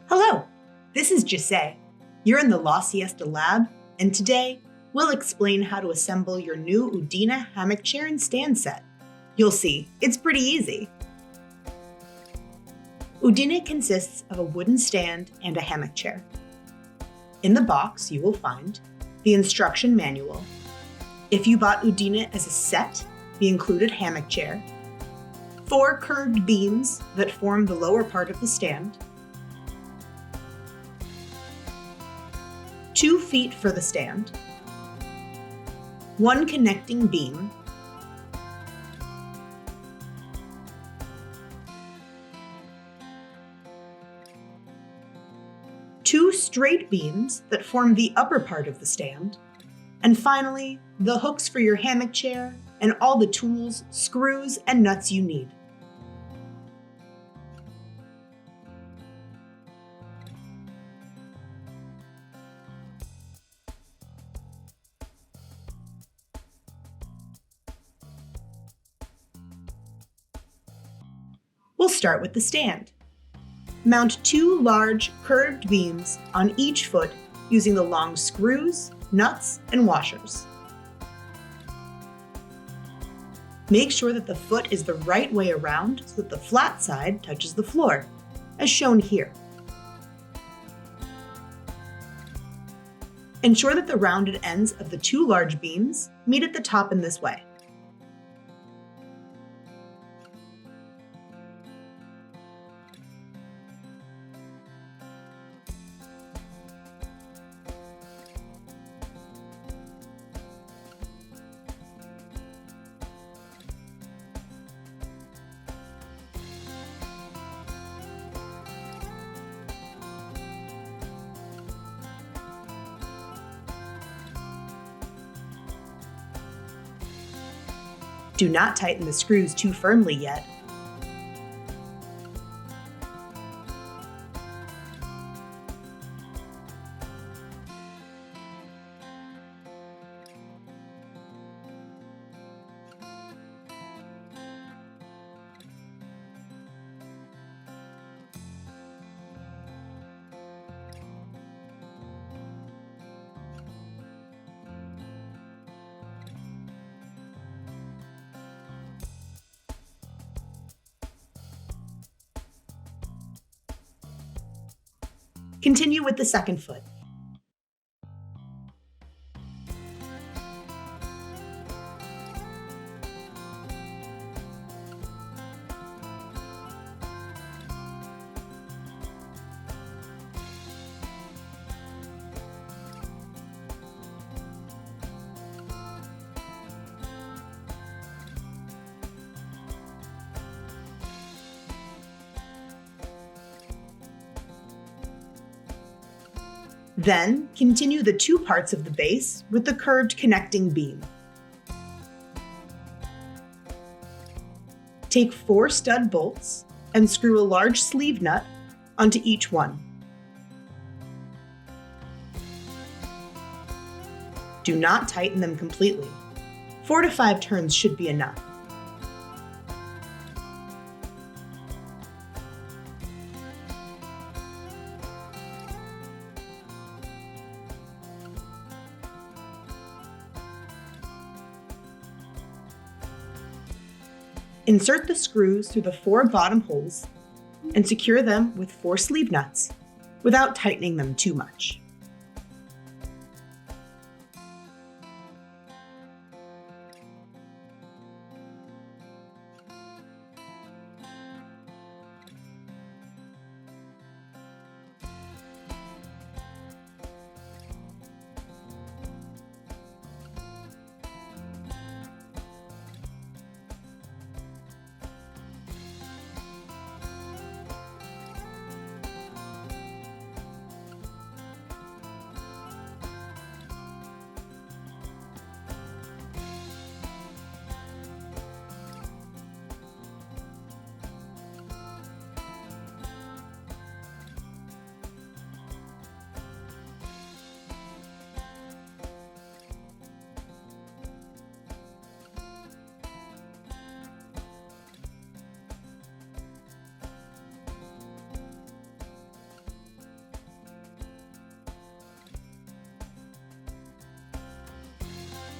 Hello, this is Jose. You're in the SIESTA lab, and today we'll explain how to assemble your new Udine Hammock chair and stand set. You'll see, it's pretty easy. Udine consists of a wooden stand and a hammock chair. In the box, you will find the instruction manual. If you bought Udine as a set, the included hammock chair, 4 curved beams that form the lower part of the stand, 2 feet for the stand, 1 connecting beam, two straight beams that form the upper part of the stand, and finally, the hooks for your hammock chair and all the tools, screws, and nuts you need. We'll start with the stand. Mount 2 large curved beams on each foot using the long screws, nuts, and washers. Make sure that the foot is the right way around so that the flat side touches the floor, as shown here. Ensure that the rounded ends of the 2 large beams meet at the top in this way. Do not tighten the screws too firmly yet. Continue with the second foot. Then, continue the 2 parts of the base with the curved connecting beam. Take 4 stud bolts and screw a large sleeve nut onto each one. Do not tighten them completely. 4 to 5 turns should be enough. Insert the screws through the 4 bottom holes and secure them with 4 sleeve nuts without tightening them too much.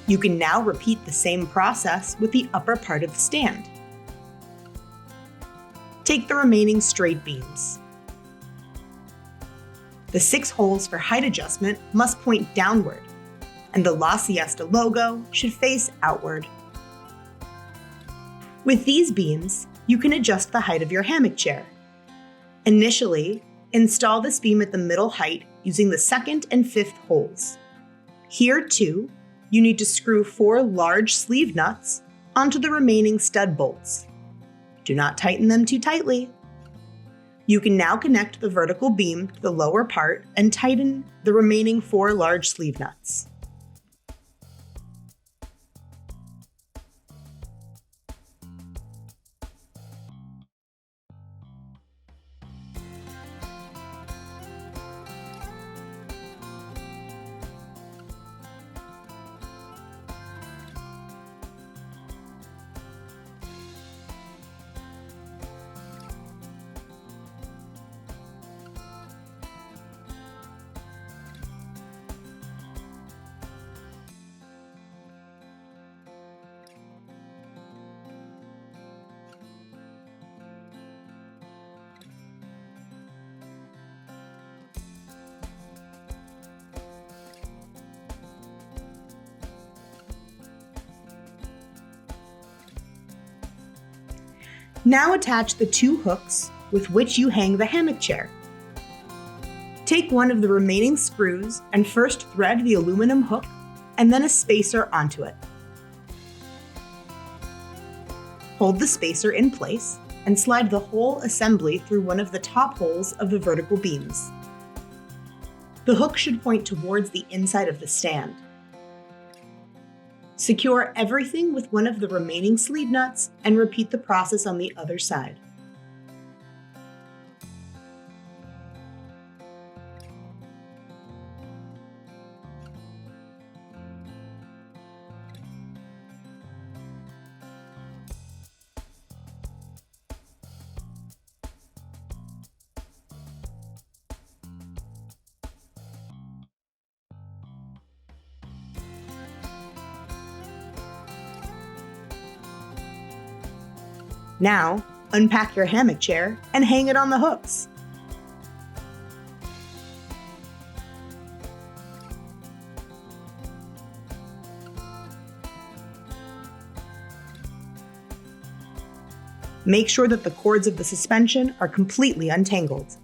You can now repeat the same process with the upper part of the stand. Take the remaining straight beams. The 6 holes for height adjustment must point downward, and the La Siesta logo should face outward. With these beams, you can adjust the height of your hammock chair. Initially, install this beam at the middle height using the 2nd and 5th holes. Here, too, you need to screw 4 large sleeve nuts onto the remaining stud bolts. Do not tighten them too tightly. You can now connect the vertical beam to the lower part and tighten the remaining 4 large sleeve nuts. Now attach the 2 hooks with which you hang the hammock chair. Take one of the remaining screws and first thread the aluminum hook and then a spacer onto it. Hold the spacer in place and slide the whole assembly through one of the top holes of the vertical beams. The hook should point towards the inside of the stand. Secure everything with one of the remaining sleeve nuts and repeat the process on the other side. Now, unpack your hammock chair and hang it on the hooks. Make sure that the cords of the suspension are completely untangled.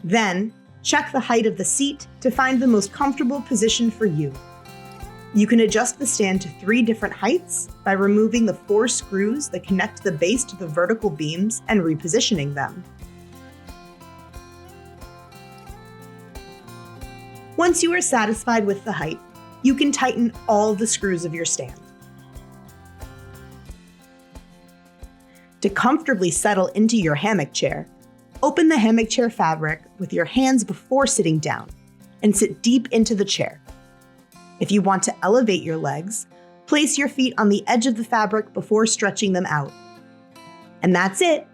Then, check the height of the seat to find the most comfortable position for you. You can adjust the stand to 3 different heights by removing the 4 screws that connect the base to the vertical beams and repositioning them. Once you are satisfied with the height, you can tighten all the screws of your stand. To comfortably settle into your hammock chair, open the hammock chair fabric with your hands before sitting down and sit deep into the chair. If you want to elevate your legs, place your feet on the edge of the fabric before stretching them out. And that's it.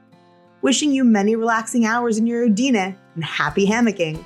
Wishing you many relaxing hours in your Udine and happy hammocking.